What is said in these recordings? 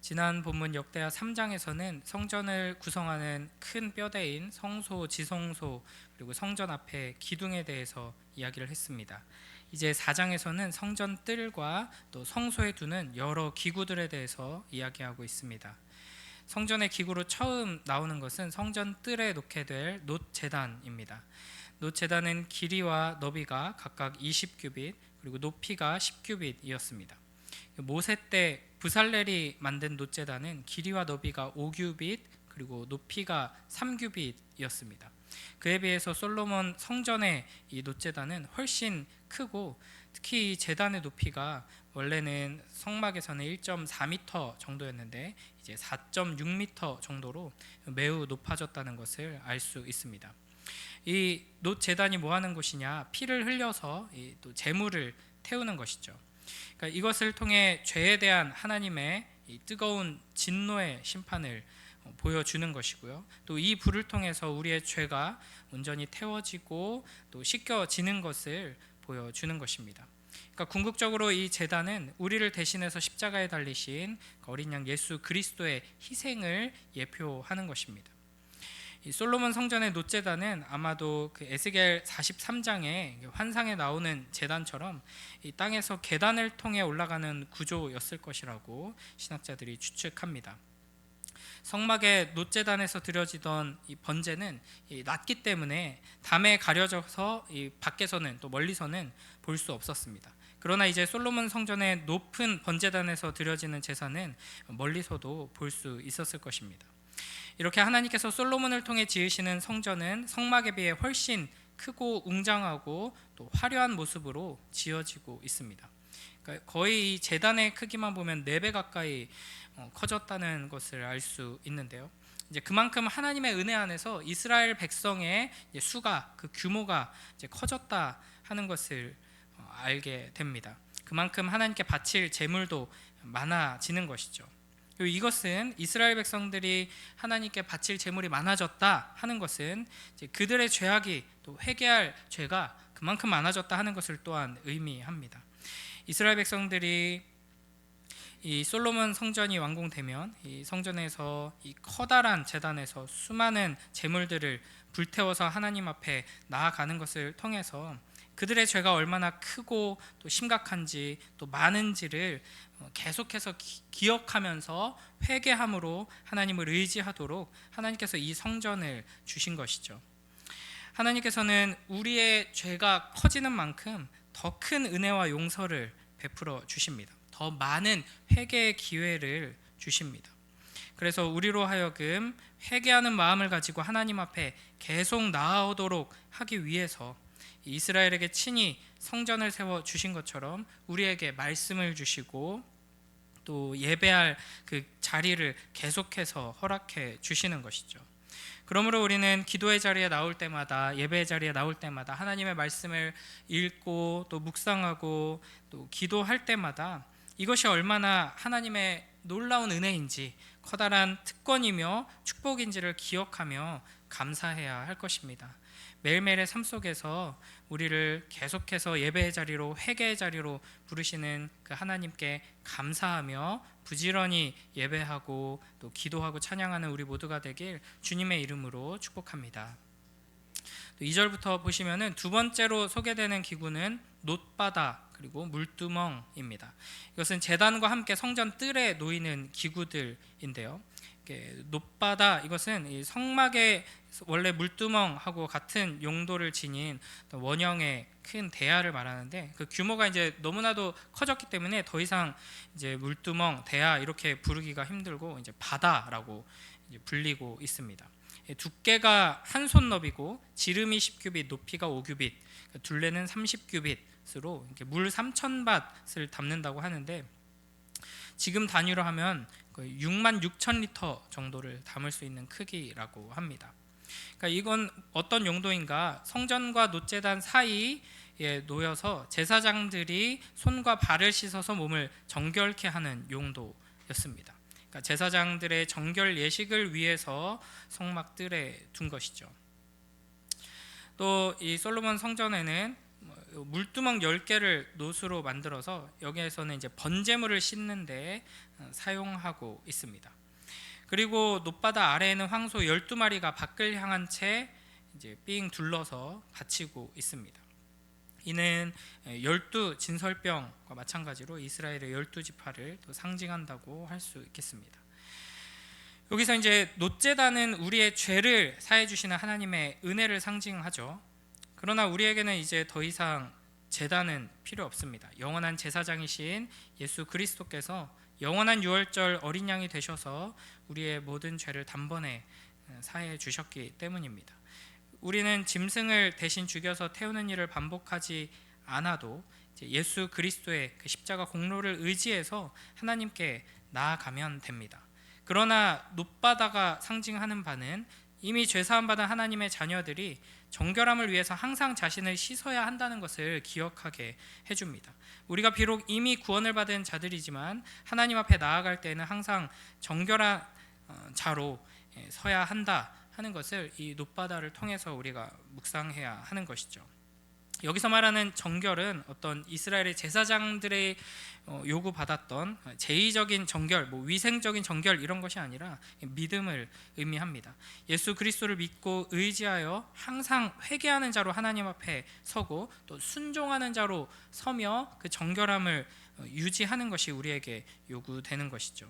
지난 본문 역대하 3장에서는 성전을 구성하는 큰 뼈대인 성소, 지성소, 그리고 성전 앞에 기둥에 대해서 이야기를 했습니다. 이제 4장에서는 성전 뜰과 또 성소에 두는 여러 기구들에 대해서 이야기하고 있습니다. 성전의 기구로 처음 나오는 것은 성전 뜰에 놓게 될 놋제단입니다. 놋제단은 길이와 너비가 각각 20규빗 그리고 높이가 10규빗이었습니다. 모세 때 부살렐이 만든 놋제단은 길이와 너비가 5규빗 그리고 높이가 3규빗이었습니다. 그에 비해서 솔로몬 성전의 이 놋제단은 훨씬 크고, 특히 이 제단의 높이가 원래는 성막에서는 1.4m 정도였는데 이제 4.6m 정도로 매우 높아졌다는 것을 알 수 있습니다. 이 놋제단이 뭐 하는 곳이냐? 피를 흘려서 또 제물을 태우는 것이죠. 그러니까 이것을 통해 죄에 대한 하나님의 이 뜨거운 진노의 심판을 보여주는 것이고요. 또 이 불을 통해서 우리의 죄가 온전히 태워지고 또 씻겨지는 것을 보여주는 것입니다. 그러니까 궁극적으로 이 제단은 우리를 대신해서 십자가에 달리신 어린 양 예수 그리스도의 희생을 예표하는 것입니다. 이 솔로몬 성전의 놋제단은 아마도 그 에스겔 43장의 환상에 나오는 제단처럼 이 땅에서 계단을 통해 올라가는 구조였을 것이라고 신학자들이 추측합니다. 성막의 놋제단에서 드려지던 이 번제는 낮기 때문에 담에 가려져서 이 밖에서는 또 멀리서는 볼 수 없었습니다. 그러나 이제 솔로몬 성전의 높은 번제단에서 드려지는 제사는 멀리서도 볼 수 있었을 것입니다. 이렇게 하나님께서 솔로몬을 통해 지으시는 성전은 성막에 비해 훨씬 크고 웅장하고 또 화려한 모습으로 지어지고 있습니다. 그러니까 거의 이 제단의 크기만 보면 4배 가까이 커졌다는 것을 알 수 있는데요. 이제 그만큼 하나님의 은혜 안에서 이스라엘 백성의 수가, 그 규모가 이제 커졌다 하는 것을 알게 됩니다. 그만큼 하나님께 바칠 제물도 많아지는 것이죠. 이것은 이스라엘 백성들이 하나님께 바칠 제물이 많아졌다 하는 것은 이제 그들의 죄악이 또 회개할 죄가 그만큼 많아졌다 하는 것을 또한 의미합니다. 이스라엘 백성들이 이 솔로몬 성전이 완공되면 이 성전에서 이 커다란 제단에서 수많은 제물들을 불태워서 하나님 앞에 나아가는 것을 통해서 그들의 죄가 얼마나 크고 또 심각한지 또 많은지를 계속해서 기억하면서 회개함으로 하나님을 의지하도록 하나님께서 이 성전을 주신 것이죠. 하나님께서는 우리의 죄가 커지는 만큼 더 큰 은혜와 용서를 베풀어 주십니다. 더 많은 회개의 기회를 주십니다. 그래서 우리로 하여금 회개하는 마음을 가지고 하나님 앞에 계속 나아오도록 하기 위해서 이스라엘에게 친히 성전을 세워 주신 것처럼 우리에게 말씀을 주시고 또 예배할 그 자리를 계속해서 허락해 주시는 것이죠. 그러므로 우리는 기도의 자리에 나올 때마다, 예배의 자리에 나올 때마다 하나님의 말씀을 읽고 또 묵상하고 또 기도할 때마다 이것이 얼마나 하나님의 놀라운 은혜인지, 커다란 특권이며 축복인지를 기억하며 감사해야 할 것입니다. 매일매일의 삶 속에서 우리를 계속해서 예배의 자리로, 회개의 자리로 부르시는 그 하나님께 감사하며 부지런히 예배하고 또 기도하고 찬양하는 우리 모두가 되길 주님의 이름으로 축복합니다. 2절부터 보시면은 두 번째로 소개되는 기구는 놋바다 그리고 물두멍입니다. 이것은 제단과 함께 성전 뜰에 놓이는 기구들인데요. 놋바다, 이것은 이 성막의 원래 물두멍하고 같은 용도를 지닌 원형의 큰 대야를 말하는데, 그 규모가 이제 너무나도 커졌기 때문에 더 이상 이제 물두멍, 대야 이렇게 부르기가 힘들고 이제 바다라고 이제 불리고 있습니다. 두께가 한 손 너비고 지름이 10규빗, 높이가 5규빗, 둘레는 30규빗으로 물 3,000밭을 담는다고 하는데, 지금 단위로 하면 6만 6천 리터 정도를 담을 수 있는 크기라고 합니다. 그러니까 이건 어떤 용도인가? 성전과 놋제단 사이에 놓여서 제사장들이 손과 발을 씻어서 몸을 정결케 하는 용도였습니다. 그러니까 제사장들의 정결 예식을 위해서 성막 뜰에 둔 것이죠. 또 이 솔로몬 성전에는 물두멍 10개를 노수로 만들어서 여기에서는 이제 번제물을 씻는 데 사용하고 있습니다. 그리고 놋바다 아래에는 황소 12마리가 밖을 향한 채 이제 삥 둘러서 갇히고 있습니다. 이는 12 진설병과 마찬가지로 이스라엘의 12지파를 또 상징한다고 할 수 있겠습니다. 여기서 이제 놋제단은 우리의 죄를 사해 주시는 하나님의 은혜를 상징하죠. 그러나 우리에게는 이제 더 이상 제단은 필요 없습니다. 영원한 제사장이신 예수 그리스도께서 영원한 유월절 어린 양이 되셔서 우리의 모든 죄를 단번에 사해 주셨기 때문입니다. 우리는 짐승을 대신 죽여서 태우는 일을 반복하지 않아도 예수 그리스도의 그 십자가 공로를 의지해서 하나님께 나아가면 됩니다. 그러나 놋바다가 상징하는 바는 이미 죄사함 받은 하나님의 자녀들이 정결함을 위해서 항상 자신을 씻어야 한다는 것을 기억하게 해줍니다. 우리가 비록 이미 구원을 받은 자들이지만 하나님 앞에 나아갈 때는 항상 정결한 자로 서야 한다 하는 것을 이 놋바다를 통해서 우리가 묵상해야 하는 것이죠. 여기서 말하는 정결은 어떤 이스라엘의 제사장들의 요구받았던 제의적인 정결, 위생적인 정결 이런 것이 아니라 믿음을 의미합니다. 예수 그리스도를 믿고 의지하여 항상 회개하는 자로 하나님 앞에 서고 또 순종하는 자로 서며 그 정결함을 유지하는 것이 우리에게 요구되는 것이죠.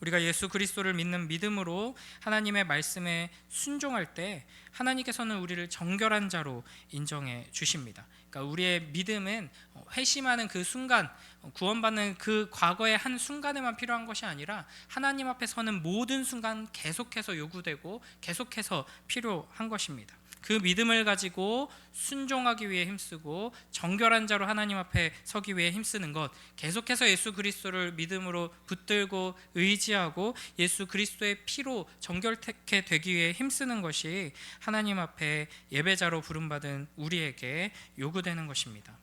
우리가 예수 그리스도를 믿는 믿음으로 하나님의 말씀에 순종할 때 하나님께서는 우리를 정결한 자로 인정해 주십니다. 그러니까 우리의 믿음은 회심하는 그 순간, 구원받는 그 과거의 한 순간에만 필요한 것이 아니라 하나님 앞에 서는 모든 순간 계속해서 요구되고 계속해서 필요한 것입니다. 그 믿음을 가지고 순종하기 위해 힘쓰고 정결한 자로 하나님 앞에 서기 위해 힘쓰는 것, 계속해서 예수 그리스도를 믿음으로 붙들고 의지하고 예수 그리스도의 피로 정결케 되기 위해 힘쓰는 것이 하나님 앞에 예배자로 부름받은 우리에게 요구되는 것입니다.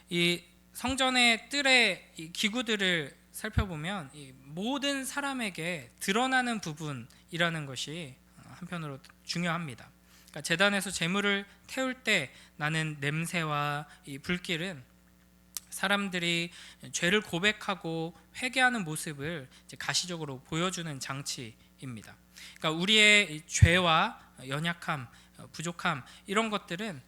이 성전의 뜰의 이 기구들을 살펴보면 이 모든 사람에게 드러나는 부분이라는 것이 한편으로 중요합니다. 그러니까 제단에서 제물을 태울 때 나는 냄새와 이 불길은 사람들이 죄를 고백하고 회개하는 모습을 이제 가시적으로 보여주는 장치입니다. 그러니까 우리의 죄와 연약함, 부족함 이런 것들은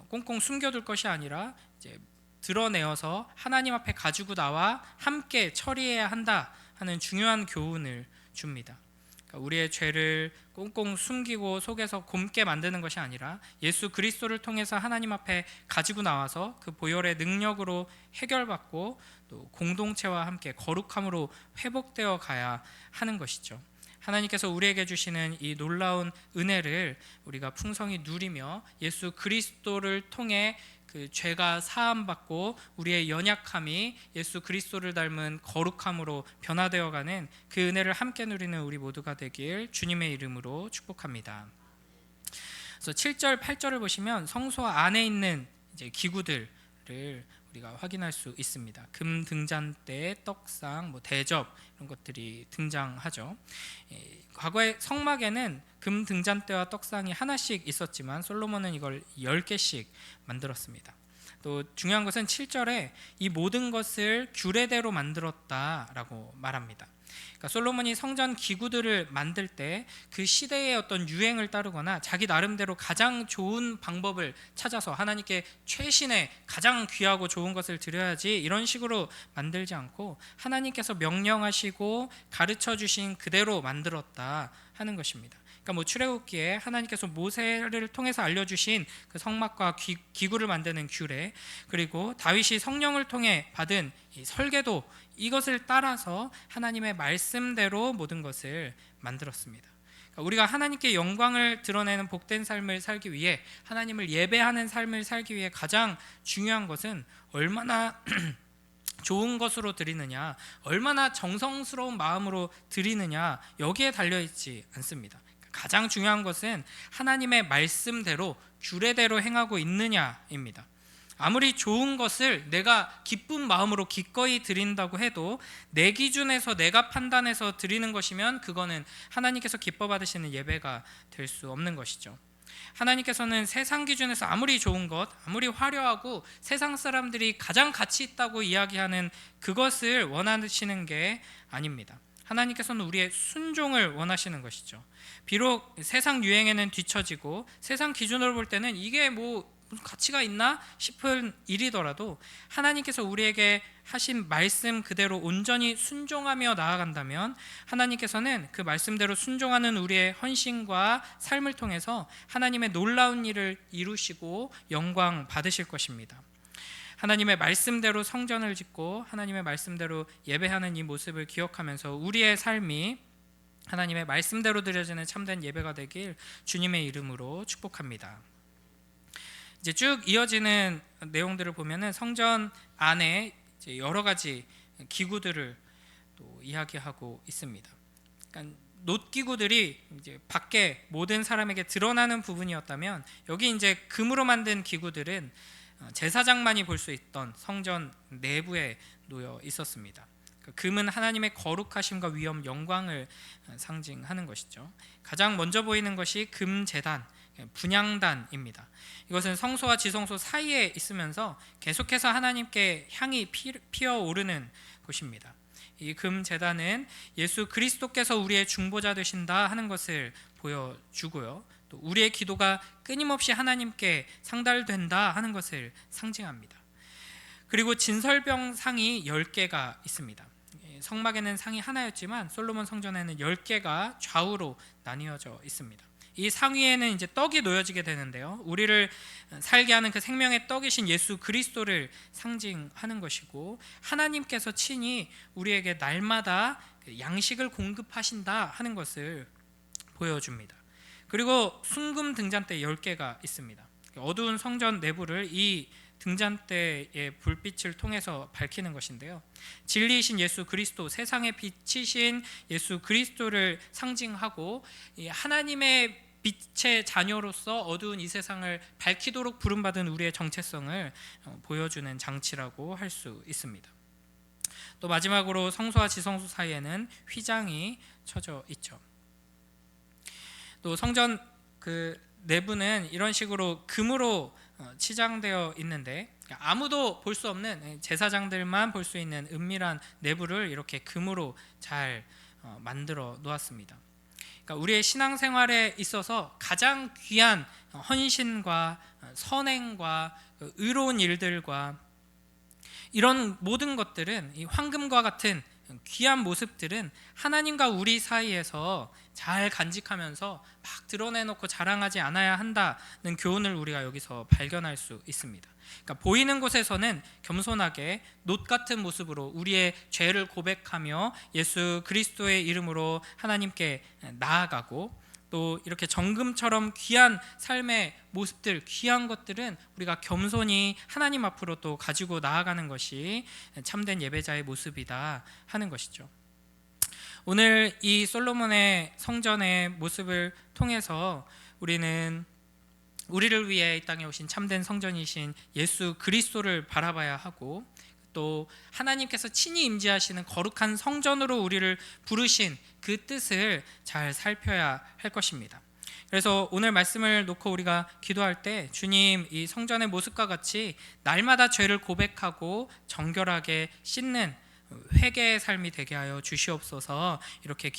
꽁꽁 숨겨둘 것이 아니라 이제 드러내어서 하나님 앞에 가지고 나와 함께 처리해야 한다 하는 중요한 교훈을 줍니다. 우리의 죄를 꽁꽁 숨기고 속에서 곪게 만드는 것이 아니라 예수 그리스도를 통해서 하나님 앞에 가지고 나와서 그 보혈의 능력으로 해결받고 또 공동체와 함께 거룩함으로 회복되어 가야 하는 것이죠. 하나님께서 우리에게 주시는 이 놀라운 은혜를 우리가 풍성히 누리며 예수 그리스도를 통해 그 죄가 사함받고 우리의 연약함이 예수 그리스도를 닮은 거룩함으로 변화되어가는 그 은혜를 함께 누리는 우리 모두가 되길 주님의 이름으로 축복합니다. 그래서 7절, 8절을 보시면 성소 안에 있는 이제 기구들을 우리가 확인할 수 있습니다. 금 등잔대, 떡상, 대접 이런 것들이 등장하죠. 과거에 성막에는 금 등잔대와 떡상이 하나씩 있었지만 솔로몬은 이걸 10개씩 만들었습니다. 또 중요한 것은 7절에 이 모든 것을 규례대로 만들었다라고 말합니다. 그러니까 솔로몬이 성전 기구들을 만들 때 그 시대의 어떤 유행을 따르거나 자기 나름대로 가장 좋은 방법을 찾아서 하나님께 최신의 가장 귀하고 좋은 것을 드려야지 이런 식으로 만들지 않고 하나님께서 명령하시고 가르쳐 주신 그대로 만들었다 하는 것입니다. 그러니까 출애굽기에 하나님께서 모세를 통해서 알려주신 그 성막과 기구를 만드는 규례, 그리고 다윗이 성령을 통해 받은 이 설계도, 이것을 따라서 하나님의 말씀대로 모든 것을 만들었습니다. 그러니까 우리가 하나님께 영광을 드러내는 복된 삶을 살기 위해, 하나님을 예배하는 삶을 살기 위해 가장 중요한 것은 얼마나 좋은 것으로 드리느냐, 얼마나 정성스러운 마음으로 드리느냐, 여기에 달려있지 않습니다. 가장 중요한 것은 하나님의 말씀대로 규례대로 행하고 있느냐입니다. 아무리 좋은 것을 내가 기쁜 마음으로 기꺼이 드린다고 해도 내 기준에서 내가 판단해서 드리는 것이면 그거는 하나님께서 기뻐 받으시는 예배가 될 수 없는 것이죠. 하나님께서는 세상 기준에서 아무리 좋은 것, 아무리 화려하고 세상 사람들이 가장 가치 있다고 이야기하는 그것을 원하시는 게 아닙니다. 하나님께서는 우리의 순종을 원하시는 것이죠. 비록 세상 유행에는 뒤처지고 세상 기준으로 볼 때는 이게 뭐 무슨 가치가 있나 싶은 일이더라도 하나님께서 우리에게 하신 말씀 그대로 온전히 순종하며 나아간다면 하나님께서는 그 말씀대로 순종하는 우리의 헌신과 삶을 통해서 하나님의 놀라운 일을 이루시고 영광 받으실 것입니다. 하나님의 말씀대로 성전을 짓고 하나님의 말씀대로 예배하는 이 모습을 기억하면서 우리의 삶이 하나님의 말씀대로 드려지는 참된 예배가 되길 주님의 이름으로 축복합니다. 이제 쭉 이어지는 내용들을 보면은 성전 안에 이제 여러 가지 기구들을 또 이야기하고 있습니다. 그러니까 놋기구들이 이제 밖에 모든 사람에게 드러나는 부분이었다면 여기 이제 금으로 만든 기구들은 제사장만이 볼 수 있던 성전 내부에 놓여 있었습니다. 금은 하나님의 거룩하심과 위엄, 영광을 상징하는 것이죠. 가장 먼저 보이는 것이 금제단, 분향단입니다. 이것은 성소와 지성소 사이에 있으면서 계속해서 하나님께 향이 피어오르는 곳입니다. 이 금제단은 예수 그리스도께서 우리의 중보자 되신다 하는 것을 보여주고요, 또 우리의 기도가 끊임없이 하나님께 상달된다 하는 것을 상징합니다. 그리고 진설병 상이 10개가 있습니다. 성막에는 상이 하나였지만 솔로몬 성전에는 10개가 좌우로 나뉘어져 있습니다. 이 상 위에는 이제 떡이 놓여지게 되는데요, 우리를 살게 하는 그 생명의 떡이신 예수 그리스도를 상징하는 것이고 하나님께서 친히 우리에게 날마다 양식을 공급하신다 하는 것을 보여줍니다. 그리고 순금 등잔대 10개가 있습니다. 어두운 성전 내부를 이 등잔대의 불빛을 통해서 밝히는 것인데요, 진리이신 예수 그리스도, 세상의 빛이신 예수 그리스도를 상징하고 하나님의 빛의 자녀로서 어두운 이 세상을 밝히도록 부름받은 우리의 정체성을 보여주는 장치라고 할 수 있습니다. 또 마지막으로 성소와 지성소 사이에는 휘장이 쳐져 있죠. 또 성전 그 내부는 이런 식으로 금으로 치장되어 있는데 아무도 볼 수 없는 제사장들만 볼 수 있는 은밀한 내부를 이렇게 금으로 잘 만들어 놓았습니다. 그러니까 우리의 신앙생활에 있어서 가장 귀한 헌신과 선행과 의로운 일들과 이런 모든 것들은, 이 황금과 같은 귀한 모습들은 하나님과 우리 사이에서 잘 간직하면서 막 드러내놓고 자랑하지 않아야 한다는 교훈을 우리가 여기서 발견할 수 있습니다. 그러니까 보이는 곳에서는 겸손하게 놋 같은 모습으로 우리의 죄를 고백하며 예수 그리스도의 이름으로 하나님께 나아가고, 또 이렇게 정금처럼 귀한 삶의 모습들, 귀한 것들은 우리가 겸손히 하나님 앞으로 또 가지고 나아가는 것이 참된 예배자의 모습이다 하는 것이죠. 오늘 이 솔로몬의 성전의 모습을 통해서 우리는 우리를 위해 이 땅에 오신 참된 성전이신 예수 그리스도를 바라봐야 하고, 또 하나님께서 친히 임재하시는 거룩한 성전으로 우리를 부르신 그 뜻을 잘 살펴야 할 것입니다. 그래서 오늘 말씀을 놓고 우리가 기도할 때 주님, 이 성전의 모습과 같이 날마다 죄를 고백하고 정결하게 씻는 회개의 삶이 되게 하여 주시옵소서. 이렇게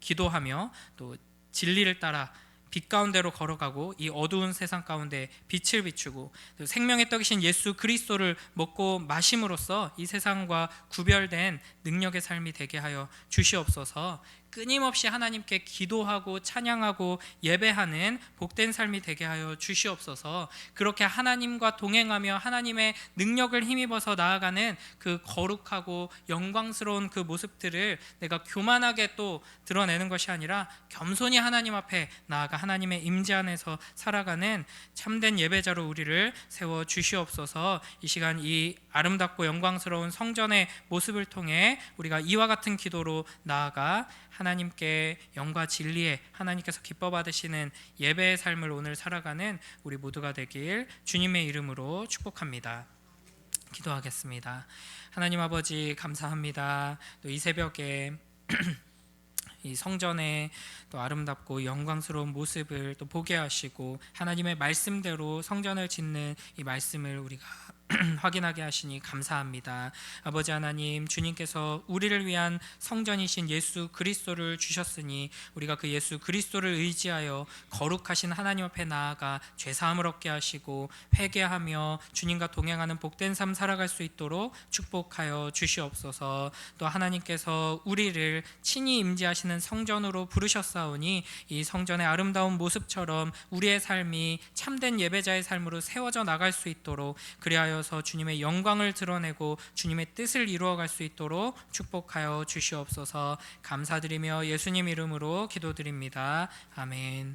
기도하며 또 진리를 따라 빛 가운데로 걸어가고 이 어두운 세상 가운데 빛을 비추고 생명의 떡이신 예수 그리스도를 먹고 마심으로써 이 세상과 구별된 능력의 삶이 되게 하여 주시옵소서. 끊임없이 하나님께 기도하고 찬양하고 예배하는 복된 삶이 되게 하여 주시옵소서. 그렇게 하나님과 동행하며 하나님의 능력을 힘입어서 나아가는 그 거룩하고 영광스러운 그 모습들을 내가 교만하게 또 드러내는 것이 아니라 겸손히 하나님 앞에 나아가 하나님의 임재 안에서 살아가는 참된 예배자로 우리를 세워 주시옵소서. 이 시간 이 아름답고 영광스러운 성전의 모습을 통해 우리가 이와 같은 기도로 나아가 하나님께 영과 진리에 하나님께서 기뻐 받으시는 예배의 삶을 오늘 살아가는 우리 모두가 되길 주님의 이름으로 축복합니다. 기도하겠습니다. 하나님 아버지, 감사합니다. 또 이 새벽에 이 성전의 또 아름답고 영광스러운 모습을 또 보게 하시고 하나님의 말씀대로 성전을 짓는 이 말씀을 우리가 확인하게 하시니 감사합니다. 아버지 하나님, 주님께서 우리를 위한 성전이신 예수 그리스도를 주셨으니 우리가 그 예수 그리스도를 의지하여 거룩하신 하나님 앞에 나아가 죄 사함을 얻게 하시고 회개하며 주님과 동행하는 복된 삶 살아갈 수 있도록 축복하여 주시옵소서. 또 하나님께서 우리를 친히 임재하시는 성전으로 부르셨사오니 이 성전의 아름다운 모습처럼 우리의 삶이 참된 예배자의 삶으로 세워져 나갈 수 있도록, 그리하여서 주님의 영광을 드러내고 주님의 뜻을 이루어갈 수 있도록 축복하여 주시옵소서. 감사드리며 예수님 이름으로 기도드립니다. 아멘.